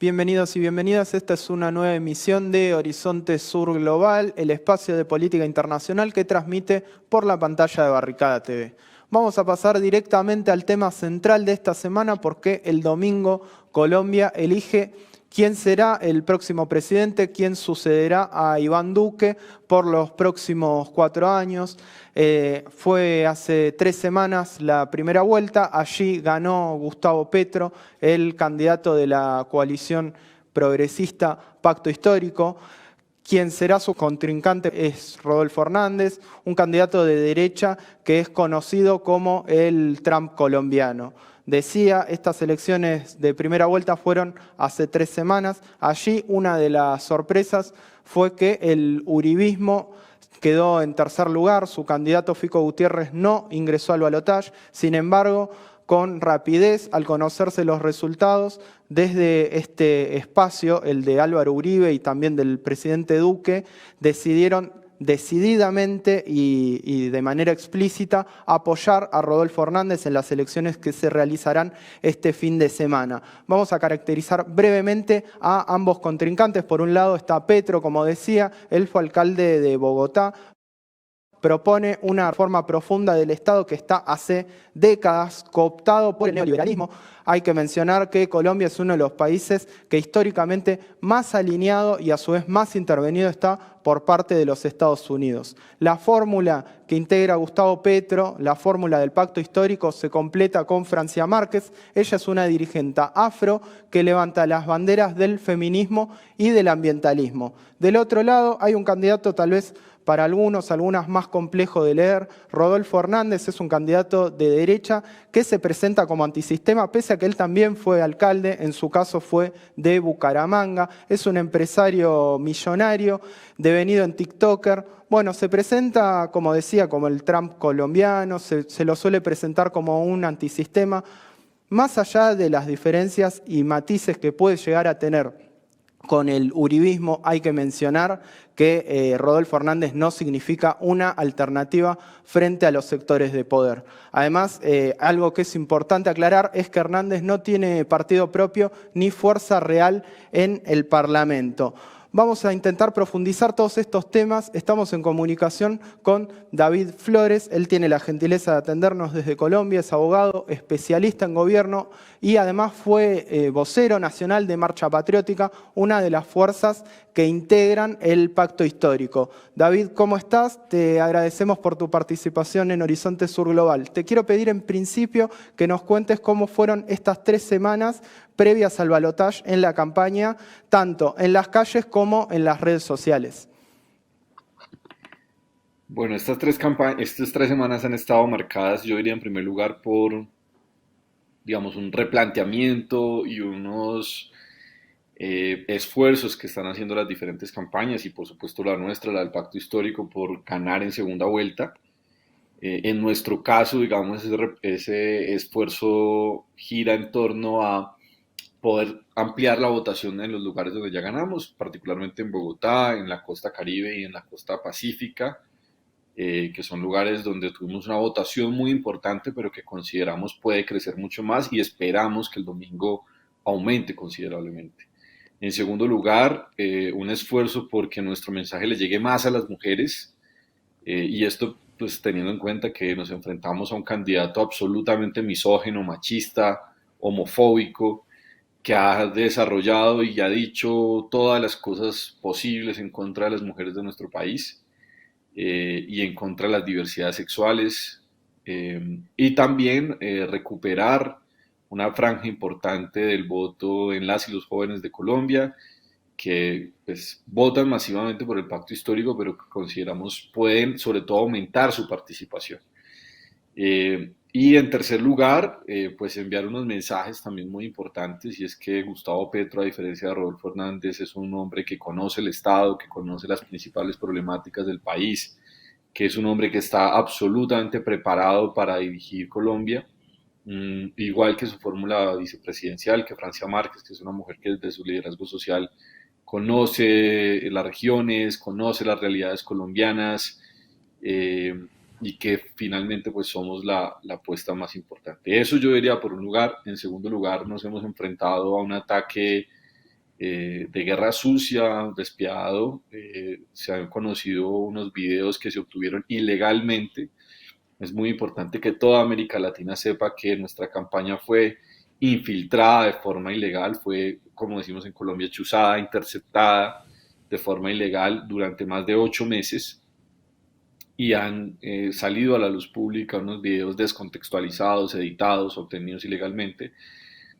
Bienvenidos y bienvenidas. Esta es una nueva emisión de Horizonte Sur Global, el espacio de política internacional que transmite por la pantalla de Barricada TV. Vamos a pasar directamente al tema central de esta semana porque el domingo Colombia elige quién será el próximo presidente, quién sucederá a Iván Duque por los próximos 4 años. Fue hace 3 semanas la primera vuelta, allí ganó Gustavo Petro, el candidato de la coalición progresista Pacto Histórico. Quien será su contrincante es Rodolfo Hernández, un candidato de derecha que es conocido como el Trump colombiano. Decía, estas elecciones de primera vuelta fueron hace 3 semanas. Allí una de las sorpresas fue que el uribismo quedó en tercer lugar, su candidato Fico Gutiérrez no ingresó al balotaje. Sin embargo, con rapidez, al conocerse los resultados, desde este espacio, el de Álvaro Uribe y también del presidente Duque, decidieron decididamente y de manera explícita apoyar a Rodolfo Hernández en las elecciones que se realizarán este fin de semana. Vamos a caracterizar brevemente a ambos contrincantes. Por un lado está Petro, como decía, él fue alcalde de Bogotá. Propone una reforma profunda del Estado que está hace décadas cooptado por el neoliberalismo. Hay que mencionar que Colombia es uno de los países que históricamente más alineado y a su vez más intervenido está por parte de los Estados Unidos. La fórmula que integra Gustavo Petro, la fórmula del pacto histórico, se completa con Francia Márquez. Ella es una dirigente afro que levanta las banderas del feminismo y del ambientalismo. Del otro lado hay un candidato tal vez para algunas más complejo de leer. Rodolfo Hernández es un candidato de derecha que se presenta como antisistema, pese a que él también fue alcalde, en su caso fue de Bucaramanga. Es un empresario millonario, devenido en TikToker. Bueno, se presenta, como decía, como el Trump colombiano, se lo suele presentar como un antisistema. Más allá de las diferencias y matices que puede llegar a tener con el uribismo, hay que mencionar que Rodolfo Hernández no significa una alternativa frente a los sectores de poder. Además, algo que es importante aclarar es que Hernández no tiene partido propio ni fuerza real en el Parlamento. Vamos a intentar profundizar todos estos temas. Estamos en comunicación con David Flores. Él tiene la gentileza de atendernos desde Colombia, es abogado, especialista en gobierno y además fue vocero nacional de Marcha Patriótica, una de las fuerzas que integran el pacto histórico. David, ¿cómo estás? Te agradecemos por tu participación en Horizonte Sur Global. Te quiero pedir en principio que nos cuentes cómo fueron estas 3 semanas previas al balotaje en la campaña, tanto en las calles como en las redes sociales. Bueno, estas 3 semanas han estado marcadas, yo diría en primer lugar por, digamos, un replanteamiento y unos esfuerzos que están haciendo las diferentes campañas y por supuesto la nuestra, la del Pacto Histórico, por ganar en segunda vuelta. En nuestro caso, digamos, ese esfuerzo gira en torno a poder ampliar la votación en los lugares donde ya ganamos, particularmente en Bogotá, en la costa Caribe y en la costa Pacífica, que son lugares donde tuvimos una votación muy importante, pero que consideramos puede crecer mucho más y esperamos que el domingo aumente considerablemente. En segundo lugar, un esfuerzo porque nuestro mensaje le llegue más a las mujeres, y esto pues teniendo en cuenta que nos enfrentamos a un candidato absolutamente misógino, machista, homofóbico, que ha desarrollado y ha dicho todas las cosas posibles en contra de las mujeres de nuestro país, y en contra de las diversidades sexuales, y también recuperar una franja importante del voto en las y los jóvenes de Colombia que pues, votan masivamente por el pacto histórico, pero que consideramos pueden sobre todo aumentar su participación. Y en tercer lugar, pues enviar unos mensajes también muy importantes, y es que Gustavo Petro, a diferencia de Rodolfo Hernández, es un hombre que conoce el Estado, que conoce las principales problemáticas del país, que es un hombre que está absolutamente preparado para dirigir Colombia, igual que su fórmula vicepresidencial, que Francia Márquez, que es una mujer que desde su liderazgo social conoce las regiones, conoce las realidades colombianas, eh, y que finalmente pues somos la apuesta más importante. Eso yo diría por un lugar. En segundo lugar, nos hemos enfrentado a un ataque de guerra sucia, despiadado. Se han conocido unos videos que se obtuvieron ilegalmente. Es muy importante que toda América Latina sepa que nuestra campaña fue infiltrada de forma ilegal, fue, como decimos en Colombia, chuzada, interceptada de forma ilegal durante más de 8 meses, y han salido a la luz pública unos videos descontextualizados, editados, obtenidos ilegalmente,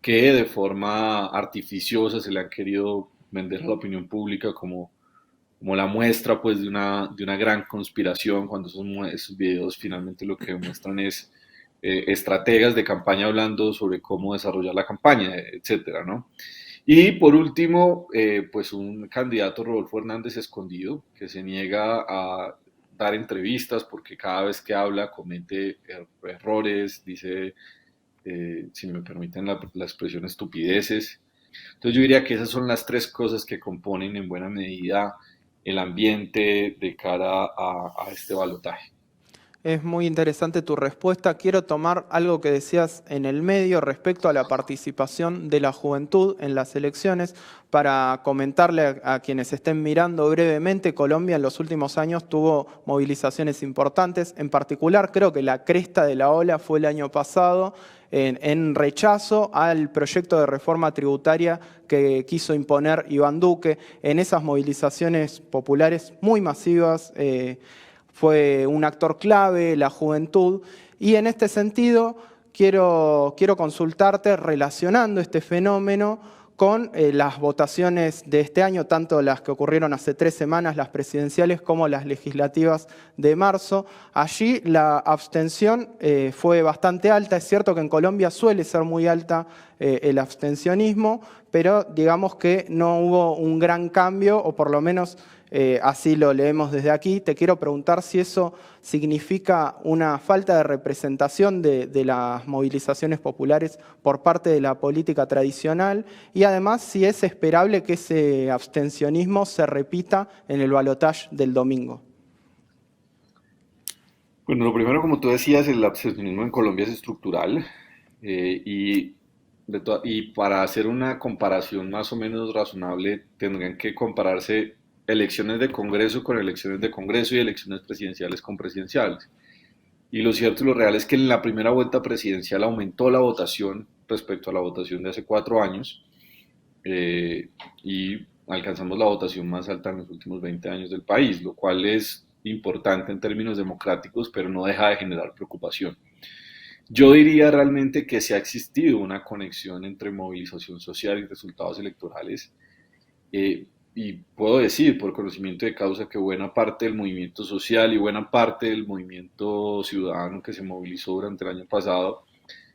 que de forma artificiosa se le han querido vender a la opinión pública como la muestra pues de una gran conspiración, cuando esos videos finalmente lo que muestran es estrategas de campaña hablando sobre cómo desarrollar la campaña, etcétera, ¿no? Y por último, pues un candidato, Rodolfo Hernández Escondido, que se niega a dar entrevistas porque cada vez que habla comete errores, dice, si me permiten la expresión, estupideces. Entonces yo diría que esas son las tres cosas que componen en buena medida el ambiente de cara a este balotaje. Es muy interesante tu respuesta. Quiero tomar algo que decías en el medio respecto a la participación de la juventud en las elecciones para comentarle a quienes estén mirando brevemente. Colombia en los últimos años tuvo movilizaciones importantes. En particular, creo que la cresta de la ola fue el año pasado en rechazo al proyecto de reforma tributaria que quiso imponer Iván Duque. En esas movilizaciones populares muy masivas, fue un actor clave, la juventud, y en este sentido quiero consultarte relacionando este fenómeno con las votaciones de este año, tanto las que ocurrieron hace 3 semanas, las presidenciales, como las legislativas de marzo. Allí la abstención fue bastante alta. Es cierto que en Colombia suele ser muy alta el abstencionismo, pero digamos que no hubo un gran cambio, o por lo menos así lo leemos desde aquí. Te quiero preguntar si eso significa una falta de representación de las movilizaciones populares por parte de la política tradicional, y además si es esperable que ese abstencionismo se repita en el balotaje del domingo. Bueno, lo primero, como tú decías, el abstencionismo en Colombia es estructural, y, y para hacer una comparación más o menos razonable tendrían que compararse elecciones de Congreso con elecciones de Congreso y elecciones presidenciales con presidenciales. Y lo cierto y lo real es que en la primera vuelta presidencial aumentó la votación respecto a la votación de hace 4 años, eh, y alcanzamos la votación más alta en los últimos 20 años del país, lo cual es importante en términos democráticos, pero no deja de generar preocupación. Yo diría realmente que sí ha existido una conexión entre movilización social y resultados electorales, y puedo decir por conocimiento de causa que buena parte del movimiento social y buena parte del movimiento ciudadano que se movilizó durante el año pasado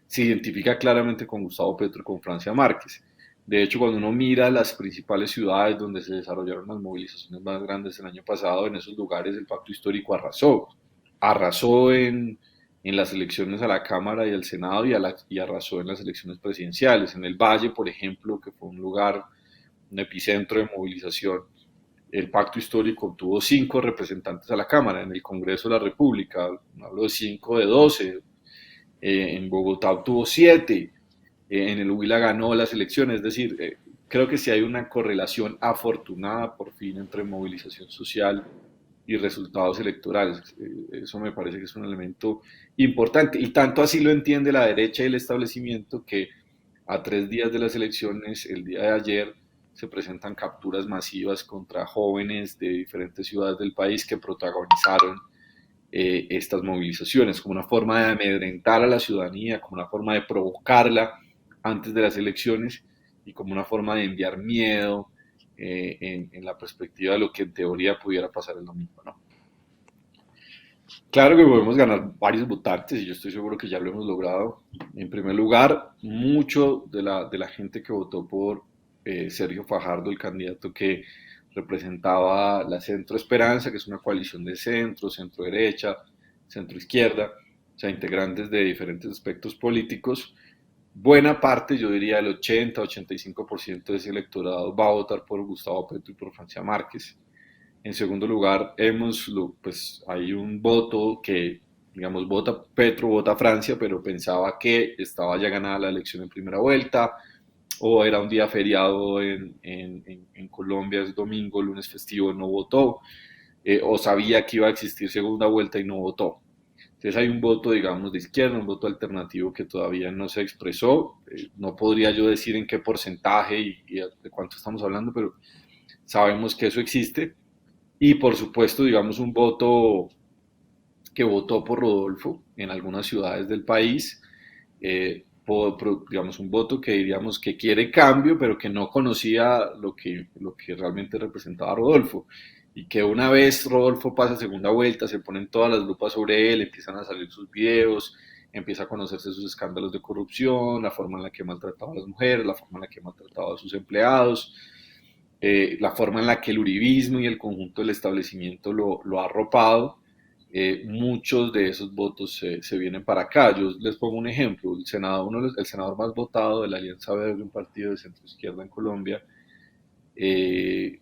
se identifica claramente con Gustavo Petro y con Francia Márquez. De hecho, cuando uno mira las principales ciudades donde se desarrollaron las movilizaciones más grandes el año pasado, en esos lugares el pacto histórico arrasó. Arrasó en las elecciones a la Cámara y al Senado, y arrasó en las elecciones presidenciales. En el Valle, por ejemplo, que fue un lugar, un epicentro de movilización, el pacto histórico obtuvo 5 representantes a la Cámara. En el Congreso de la República, hablo de 5 de 12. En Bogotá obtuvo 7, en el Huila ganó las elecciones. Es decir, creo que sí hay una correlación afortunada por fin entre movilización social y resultados electorales. Eso me parece que es un elemento importante, y tanto así lo entiende la derecha y el establecimiento, que a 3 días de las elecciones, el día de ayer, se presentan capturas masivas contra jóvenes de diferentes ciudades del país que protagonizaron estas movilizaciones, como una forma de amedrentar a la ciudadanía, como una forma de provocarla antes de las elecciones, y como una forma de enviar miedo en la perspectiva de lo que en teoría pudiera pasar el domingo, ¿no? Claro que podemos ganar varios votantes, y yo estoy seguro que ya lo hemos logrado. En primer lugar, mucho de la gente que votó por Sergio Fajardo, el candidato que representaba la Centro Esperanza, que es una coalición de centro, centro derecha, centro izquierda, o sea, integrantes de diferentes aspectos políticos. Buena parte, yo diría el 80-85% de ese electorado va a votar por Gustavo Petro y por Francia Márquez. En segundo lugar, pues hay un voto que, digamos, vota Petro, vota Francia, pero pensaba que estaba ya ganada la elección en primera vuelta. o era un día feriado en Colombia, es domingo, lunes festivo, no votó, o sabía que iba a existir segunda vuelta y no votó. Entonces hay un voto, digamos, de izquierda, un voto alternativo que todavía no se expresó. No podría yo decir en qué porcentaje y de cuánto estamos hablando, pero sabemos que eso existe. Y por supuesto, digamos, un voto que votó por Rodolfo en algunas ciudades del país, digamos, un voto que diríamos que quiere cambio, pero que no conocía lo que realmente representaba Rodolfo. Y que una vez Rodolfo pasa a segunda vuelta, se ponen todas las lupas sobre él, empiezan a salir sus videos, empieza a conocerse sus escándalos de corrupción, la forma en la que maltrataba a las mujeres, la forma en la que maltrataba a sus empleados, la forma en la que el uribismo y el conjunto del establecimiento lo ha arropado. Muchos de esos votos se vienen para acá. Yo les pongo un ejemplo. El senador más votado de la Alianza Verde, un partido de centro izquierda en Colombia, eh,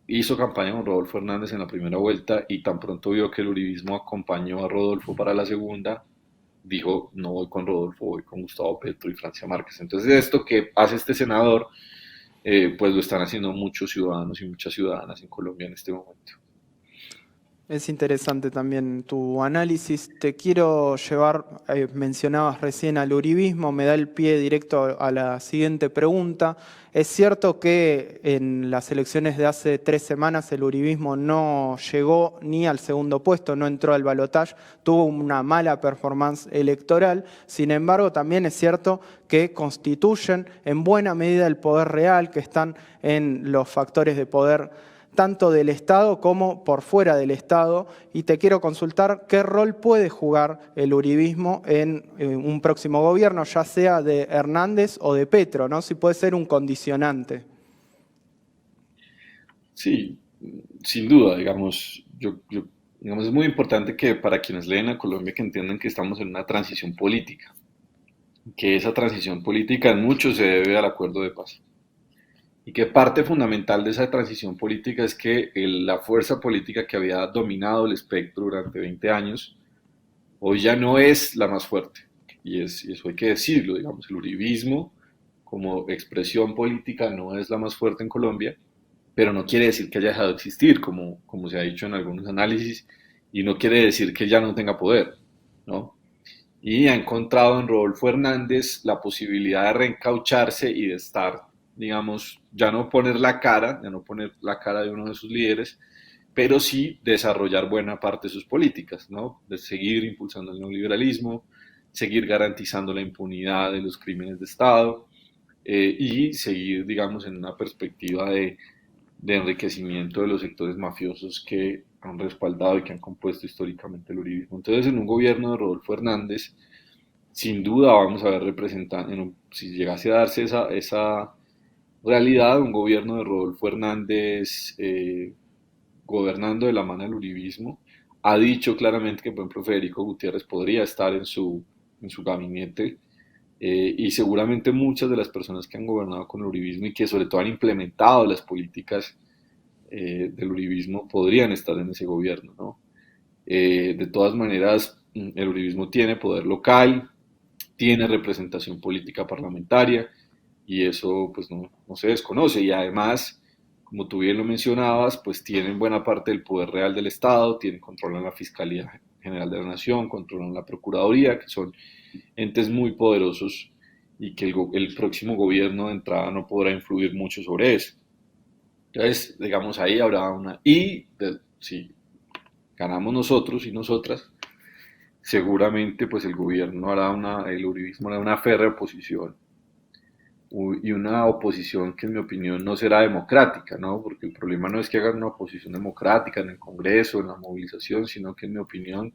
hizo campaña con Rodolfo Hernández en la primera vuelta y tan pronto vio que el uribismo acompañó a Rodolfo para la segunda, dijo, no voy con Rodolfo, voy con Gustavo Petro y Francia Márquez. Entonces esto que hace este senador, pues lo están haciendo muchos ciudadanos y muchas ciudadanas en Colombia en este momento. Es interesante también tu análisis. Te quiero llevar, mencionabas recién al uribismo, me da el pie directo a la siguiente pregunta. Es cierto que en las elecciones de hace 3 semanas el uribismo no llegó ni al segundo puesto, no entró al balotaje, tuvo una mala performance electoral. Sin embargo, también es cierto que constituyen en buena medida el poder real, que están en los factores de poder tanto del Estado como por fuera del Estado, y te quiero consultar qué rol puede jugar el uribismo en un próximo gobierno, ya sea de Hernández o de Petro, ¿no? Si puede ser un condicionante. Sí, sin duda, digamos, es muy importante que para quienes leen a Colombia que entiendan que estamos en una transición política, que esa transición política en mucho se debe al acuerdo de paz. Y que parte fundamental de esa transición política es que la fuerza política que había dominado el espectro durante 20 años, hoy ya no es la más fuerte. Y eso hay que decirlo, digamos, el uribismo como expresión política no es la más fuerte en Colombia, pero no quiere decir que haya dejado de existir, como se ha dicho en algunos análisis, y no quiere decir que ya no tenga poder, ¿no? Y ha encontrado en Rodolfo Hernández la posibilidad de reencaucharse y de estar, digamos, ya no poner la cara de uno de sus líderes, pero sí desarrollar buena parte de sus políticas, ¿no? De seguir impulsando el neoliberalismo, seguir garantizando la impunidad de los crímenes de Estado, y seguir, digamos, en una perspectiva de enriquecimiento de los sectores mafiosos que han respaldado y que han compuesto históricamente el uribismo. Entonces, en un gobierno de Rodolfo Hernández, sin duda vamos a ver representado, si llegase a darse esa realidad, un gobierno de Rodolfo Hernández gobernando de la mano del uribismo, ha dicho claramente que, por ejemplo, Federico Gutiérrez podría estar en su gabinete, y seguramente muchas de las personas que han gobernado con el uribismo y que sobre todo han implementado las políticas del uribismo podrían estar en ese gobierno, ¿no? De todas maneras, el uribismo tiene poder local, tiene representación política parlamentaria y eso pues no se desconoce y además, como tú bien lo mencionabas, pues tienen buena parte del poder real del Estado, tienen controlan la Fiscalía General de la Nación, controlan la Procuraduría, que son entes muy poderosos y que el próximo gobierno de entrada no podrá influir mucho sobre eso. Entonces, digamos, ahí habrá una... si ganamos nosotros y nosotras, seguramente pues el uribismo hará una férrea oposición y una oposición que en mi opinión no será democrática, ¿no? Porque el problema no es que hagan una oposición democrática en el Congreso, en la movilización, sino que en mi opinión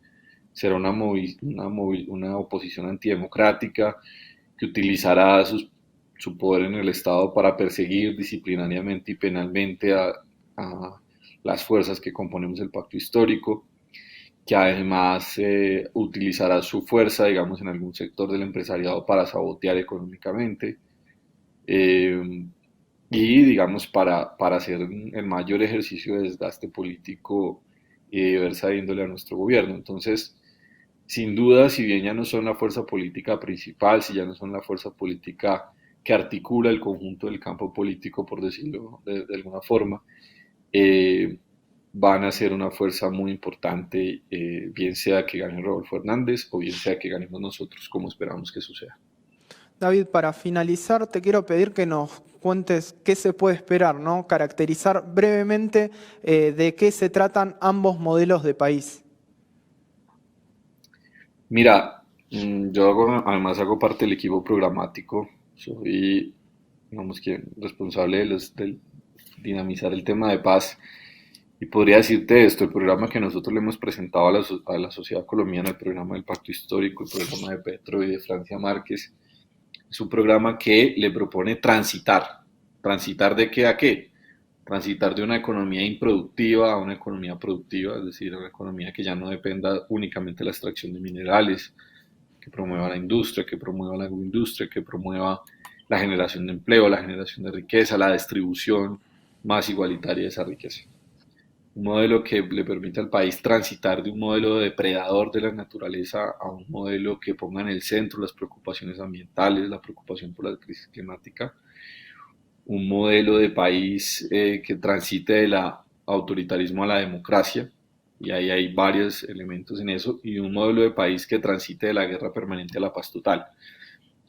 será una oposición antidemocrática que utilizará su poder en el Estado para perseguir disciplinariamente y penalmente a las fuerzas que componemos el pacto histórico, que además utilizará su fuerza, digamos, en algún sector del empresariado para sabotear económicamente, eh, y, digamos, para hacer el mayor ejercicio de desgaste político y de diversa índole a nuestro gobierno. Entonces, sin duda, si bien ya no son la fuerza política principal, si ya no son la fuerza política que articula el conjunto del campo político, por decirlo de alguna forma, eh, van a ser una fuerza muy importante, bien sea que gane Rodolfo Hernández o bien sea que ganemos nosotros, como esperamos que suceda. David, para finalizar, te quiero pedir que nos cuentes qué se puede esperar, ¿no? Caracterizar brevemente de qué se tratan ambos modelos de país. Mira, además hago parte del equipo programático, soy, digamos que, responsable de dinamizar el tema de paz. Y podría decirte esto, el programa que nosotros le hemos presentado a la sociedad colombiana, el programa del Pacto Histórico, el programa de Petro y de Francia Márquez, es un programa que le propone transitar. ¿Transitar de qué a qué? Transitar de una economía improductiva a una economía productiva, es decir, a una economía que ya no dependa únicamente de la extracción de minerales, que promueva la industria, que promueva la agroindustria, que promueva la generación de empleo, la generación de riqueza, la distribución más igualitaria de esa riqueza. Un modelo que le permite al país transitar de un modelo depredador de la naturaleza a un modelo que ponga en el centro las preocupaciones ambientales, la preocupación por la crisis climática, un modelo de país que transite del autoritarismo a la democracia, y ahí hay varios elementos en eso, y un modelo de país que transite de la guerra permanente a la paz total.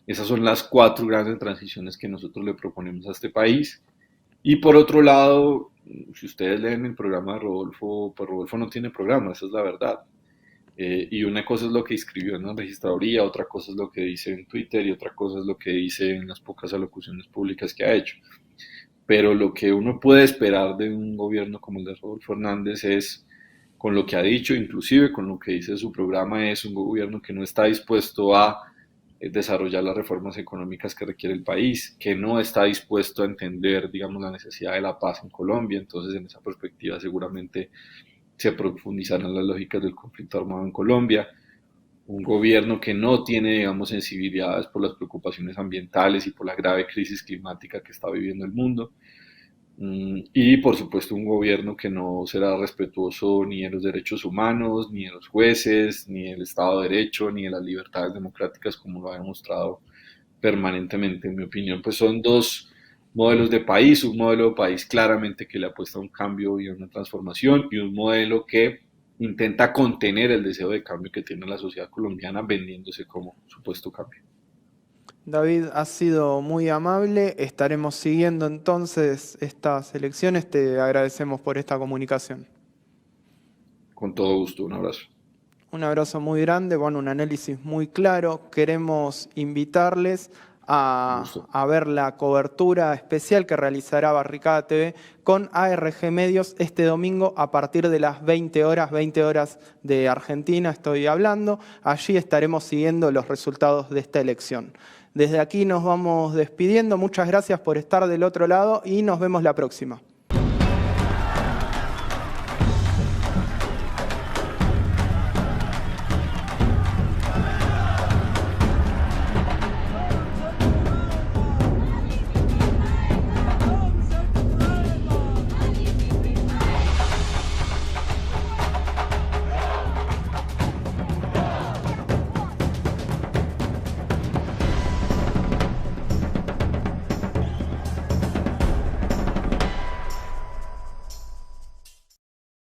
Esas son las cuatro grandes transiciones que nosotros le proponemos a este país. Y por otro lado, si ustedes leen el programa de Rodolfo, pues Rodolfo no tiene programa, esa es la verdad. Y una cosa es lo que escribió en la registraduría, otra cosa es lo que dice en Twitter y otra cosa es lo que dice en las pocas alocuciones públicas que ha hecho. Pero lo que uno puede esperar de un gobierno como el de Rodolfo Hernández es, con lo que ha dicho, inclusive con lo que dice su programa, es un gobierno que no está dispuesto a desarrollar las reformas económicas que requiere el país, que no está dispuesto a entender, digamos, la necesidad de la paz en Colombia. Entonces, en esa perspectiva, seguramente se profundizarán las lógicas del conflicto armado en Colombia. Un gobierno que no tiene, digamos, sensibilidades por las preocupaciones ambientales y por la grave crisis climática que está viviendo el mundo. Y por supuesto un gobierno que no será respetuoso ni de los derechos humanos, ni de los jueces, ni del Estado de Derecho, ni de las libertades democráticas, como lo ha demostrado permanentemente. En mi opinión, pues son dos modelos de país, un modelo de país claramente que le apuesta a un cambio y a una transformación, y un modelo que intenta contener el deseo de cambio que tiene la sociedad colombiana vendiéndose como supuesto cambio. David, has sido muy amable. Estaremos siguiendo entonces estas elecciones. Te agradecemos por esta comunicación. Con todo gusto, un abrazo. Un abrazo muy grande, bueno, un análisis muy claro. Queremos invitarles Un gusto. a ver la cobertura especial que realizará Barricada TV con ARG Medios este domingo a partir de las 20 horas de Argentina estoy hablando. Allí estaremos siguiendo los resultados de esta elección. Desde aquí nos vamos despidiendo. Muchas gracias por estar del otro lado y nos vemos la próxima.